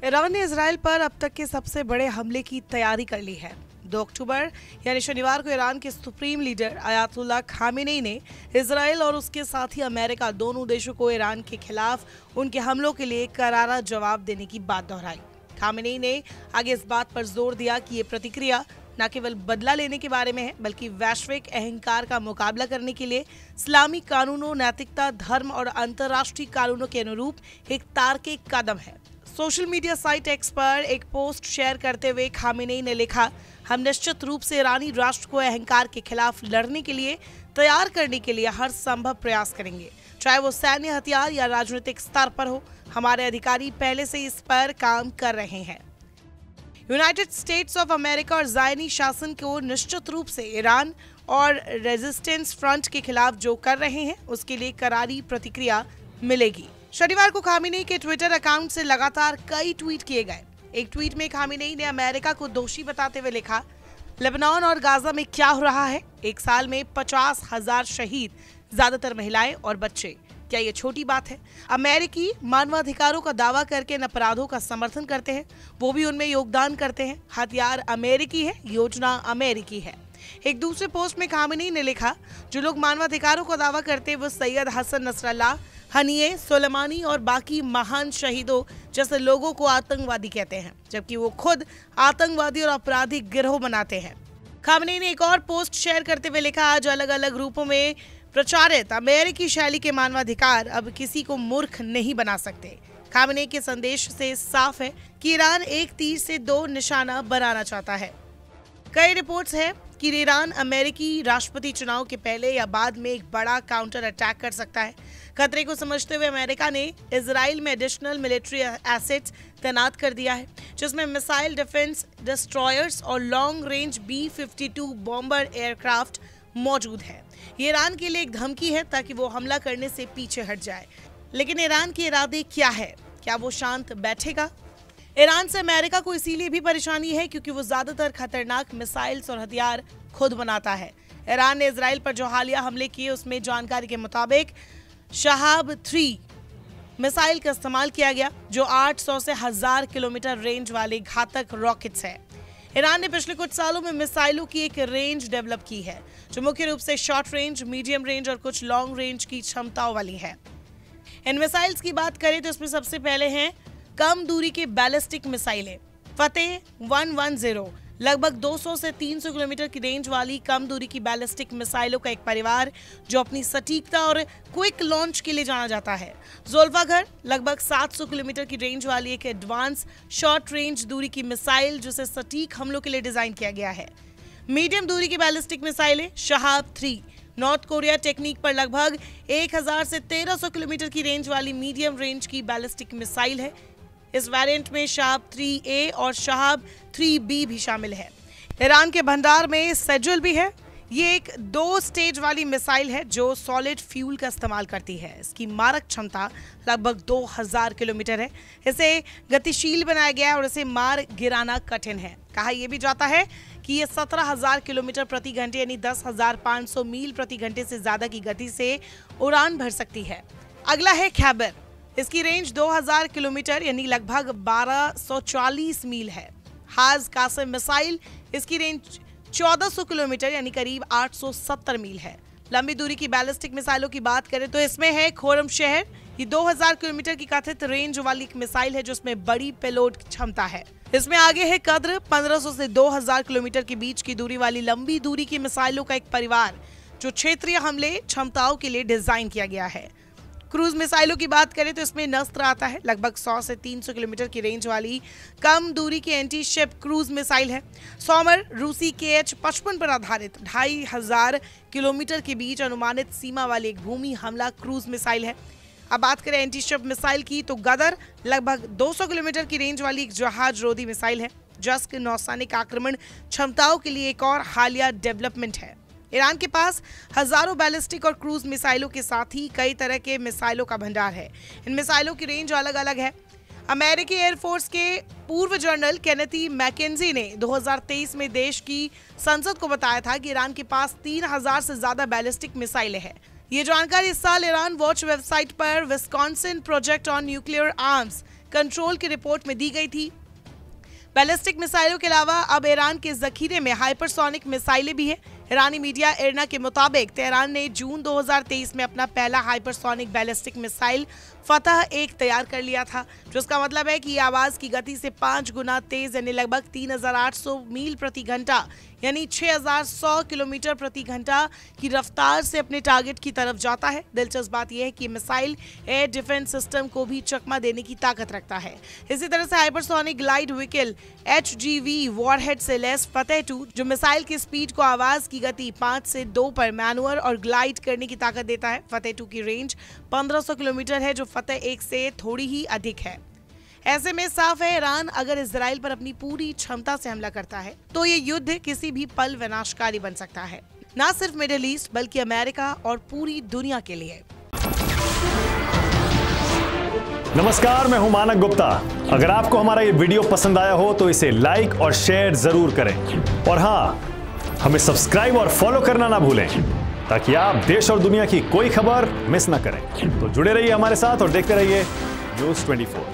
Iran ने Israel पर अब तक के सबसे बड़े हमले की तैयारी कर ली है। 2 अक्टूबर यानी शनिवार को ईरान के सुप्रीम लीडर अयातुल्लाह खामेनेई ने इजराइल और उसके साथी अमेरिका दोनों देशों को ईरान के खिलाफ उनके हमलों के लिए करारा जवाब देने की बात दोहराई। खामेनेई ने आगे इस बात पर जोर दिया कि ये प्रतिक्रिया न केवल बदला लेने के बारे में है, बल्कि वैश्विक अहंकार का मुकाबला करने के लिए इस्लामी कानूनों, नैतिकता, धर्म और अंतर्राष्ट्रीय कानूनों के अनुरूप एक तार्किक कदम है। सोशल मीडिया साइट एक्स पर एक पोस्ट शेयर करते हुए खामेनेई ने लिखा, हम निश्चित रूप से ईरानी राष्ट्र को अहंकार के खिलाफ लड़ने के लिए तैयार करने के लिए हर संभव प्रयास करेंगे, चाहे वो सैन्य हथियार या राजनीतिक स्तर पर हो। हमारे अधिकारी पहले से इस पर काम कर रहे हैं। यूनाइटेड स्टेट्स ऑफ अमेरिका और ज़ायनी शासन को निश्चित रूप से ईरान और रेजिस्टेंस फ्रंट के खिलाफ जो कर रहे हैं उसके लिए करारी प्रतिक्रिया मिलेगी। शनिवार को खामेनेई के ट्विटर अकाउंट से लगातार कई ट्वीट किए गए। एक ट्वीट में खामेनेई ने अमेरिका को दोषी बताते हुए लिखा, लेबनान और गाजा में क्या हो रहा है? एक साल में 50,000 शहीद, ज्यादातर महिलाएं और बच्चे। क्या ये छोटी बात है? अमेरिकी मानवाधिकारों का दावा करके इन अपराधों का समर्थन करते हैं, वो भी उनमें योगदान करते हैं। हथियार अमेरिकी है, योजना अमेरिकी है। एक दूसरे पोस्ट में खामेनेई ने लिखा, जो लोग मानवाधिकारों का दावा करते हैं वो सैयद हसन नसरल्लाह, हनिये, सुलेमानी और बाकी महान शहीदों जैसे लोगों को आतंकवादी कहते हैं, जबकि वो खुद आतंकवादी और आपराधिक गिरोह बनाते हैं। खामेनेई ने एक और पोस्ट शेयर करते हुए लिखा, आज अलग अलग रूपों में प्रचारित अमेरिकी शैली के मानवाधिकार अब किसी को मूर्ख नहीं बना सकते। खामेनेई के संदेश से साफ है कि ईरान एक तीर से 2 निशाना बनाना चाहता है। कई रिपोर्ट्स हैं कि ईरान अमेरिकी राष्ट्रपति चुनाव के पहले या बाद में एक बड़ा काउंटर अटैक कर सकता है। खतरे को समझते हुए अमेरिका ने इजराइल में एडिशनल मिलिट्री एसेट्स तैनात कर दिया है, जिसमें मिसाइल डिफेंस डिस्ट्रॉयर्स और long range B-52 bomber aircraft मौजूद है। ये ईरान के लिए एक धमकी है ताकि वो हमला करने से पीछे हट जाए। लेकिन ईरान के इरादे क्या है? क्या वो शांत बैठेगा? ईरान से अमेरिका को इसीलिए भी परेशानी है क्योंकि वो ज्यादातर खतरनाक मिसाइल्स और हथियार खुद बनाता है। ईरान ने इजराइल पर जो हालिया हमले किए उसमें जानकारी के मुताबिक शहाब 3 मिसाइल का इस्तेमाल किया गया, जो 800 से 1000 किलोमीटर रेंज वाले घातक रॉकेट्स है। ईरान ने पिछले कुछ सालों में मिसाइलों की एक रेंज डेवलप की है, जो मुख्य रूप से शॉर्ट रेंज, मीडियम रेंज और कुछ लॉन्ग रेंज की क्षमताओं वाली है। इन मिसाइल्स की बात करें तो इसमें सबसे पहले हैं कम दूरी के बैलिस्टिक मिसाइलें। फतेह 110 लगभग 200 से 300 किलोमीटर की रेंज वाली कम दूरी की बैलिस्टिक मिसाइलों का एक परिवार, जो अपनी सटीकता और क्विक लॉन्च के लिए जाना जाता है। ज़ुल्फ़ाकार लगभग 700 किलोमीटर की रेंज वाली एक एडवांस शॉर्ट रेंज दूरी की मिसाइल, जिसे सटीक हमलों के लिए डिजाइन किया गया है। मीडियम दूरी की बैलिस्टिक मिसाइलें शहाब 3 नॉर्थ कोरिया टेक्निक पर लगभग 1000 से 1300 किलोमीटर की रेंज वाली मीडियम रेंज की बैलिस्टिक मिसाइल है। इस वेरिएंट में शहाब 3A और शहाब 3B भी शामिल है। ईरान के भंडार में सेजुल भी है। ये एक 2 स्टेज वाली मिसाइल है जो सॉलिड फ्यूल का इस्तेमाल करती है। इसकी मारक क्षमता लगभग 2000 किलोमीटर है। इसे गतिशील बनाया गया है और इसे मार गिराना कठिन है। कहा यह भी जाता है कि ये 17,000 किलोमीटर प्रति घंटे यानी 10,500 मील प्रति घंटे से ज्यादा की गति से उड़ान भर सकती है। अगला है खैबर। इसकी रेंज 2000 किलोमीटर यानी लगभग 1240 मील है। हाज कासिम मिसाइल, इसकी रेंज 1400 किलोमीटर यानी करीब 870 मील है। लंबी दूरी की बैलिस्टिक मिसाइलों की बात करें तो इसमें है खुर्रमशहर। ये 2000 किलोमीटर की कथित रेंज वाली एक मिसाइल है जो इसमें बड़ी पेलोड क्षमता है। इसमें आगे है कद्र 1500 से 2000 किलोमीटर के बीच की दूरी वाली लंबी दूरी की मिसाइलों का एक परिवार, जो क्षेत्रीय हमले क्षमताओं के लिए डिजाइन किया गया है। क्रूज मिसाइलों की बात करें तो इसमें नस्त्र आता है। लगभग 100 से 300 किलोमीटर की रेंज वाली कम दूरी की एंटी शिप क्रूज मिसाइल है। सॉमर रूसी KH-55 पर आधारित 2500 किलोमीटर के बीच अनुमानित सीमा वाली एक भूमि हमला क्रूज मिसाइल है। अब बात करें एंटी शिप मिसाइल की तो गदर लगभग 200 किलोमीटर की रेंज वाली एक जहाज रोधी मिसाइल है। जस्क नौसैनिक आक्रमण क्षमताओं के लिए एक और हालिया डेवलपमेंट है। ईरान के पास हजारों बैलिस्टिक और क्रूज मिसाइलों के साथ ही कई तरह के मिसाइलों का भंडार है। इन मिसाइलों की रेंज अलग अलग है। अमेरिकी एयरफोर्स के पूर्व जनरल केनेथी मैकेंजी ने 2023 में देश की संसद को बताया था कि ईरान के पास 3000 से ज्यादा बैलिस्टिक मिसाइलें हैं। ये जानकारी इस साल ईरान वॉच वेबसाइट पर Wisconsin project on nuclear arms control की रिपोर्ट में दी गई थी। बैलिस्टिक मिसाइलों के अलावा अब ईरान के जखीरे में हाइपरसोनिक मिसाइलें भी हैं। ईरानी मीडिया इरना के मुताबिक तेहरान ने जून 2023 में अपना पहला हाइपरसोनिक बैलिस्टिक मिसाइल फतह 1 तैयार कर लिया था, जिसका मतलब है कि ये आवाज की गति से 5 गुना तेज यानी लगभग 3800 मील प्रति घंटा यानी 6100 किलोमीटर प्रति घंटा की रफ्तार से अपने टारगेट की तरफ जाता है। दिलचस्प बात यह है कि मिसाइल एयर डिफेंस सिस्टम को भी चकमा देने की ताकत रखता है। इसी तरह से hypersonic glide vehicle HGV warhead से लैस फतह 2 जो मिसाइल की स्पीड को आवाज की गति 5 से 2 पर मैनुअर और ग्लाइड करने की ताकत देता है। फतह 2 की रेंज 1500 किलोमीटर है, जो फतह 1 से थोड़ी ही अधिक है। ऐसे में साफ है, ईरान अगर इजराइल पर अपनी पूरी क्षमता से हमला करता है तो ये युद्ध किसी भी पल विनाशकारी बन सकता है, न सिर्फ मिडिल ईस्ट बल्कि अमेरिका और पूरी दुनिया के लिए। नमस्कार, मैं हूं मानक गुप्ता। अगर आपको हमारा ये वीडियो पसंद आया हो तो इसे लाइक और शेयर जरूर करें, और हाँ, हमें सब्सक्राइब और फॉलो करना ना भूलें ताकि आप देश और दुनिया की कोई खबर मिस ना करें। तो जुड़े रहिए हमारे साथ और देखते रहिए न्यूज़ 24।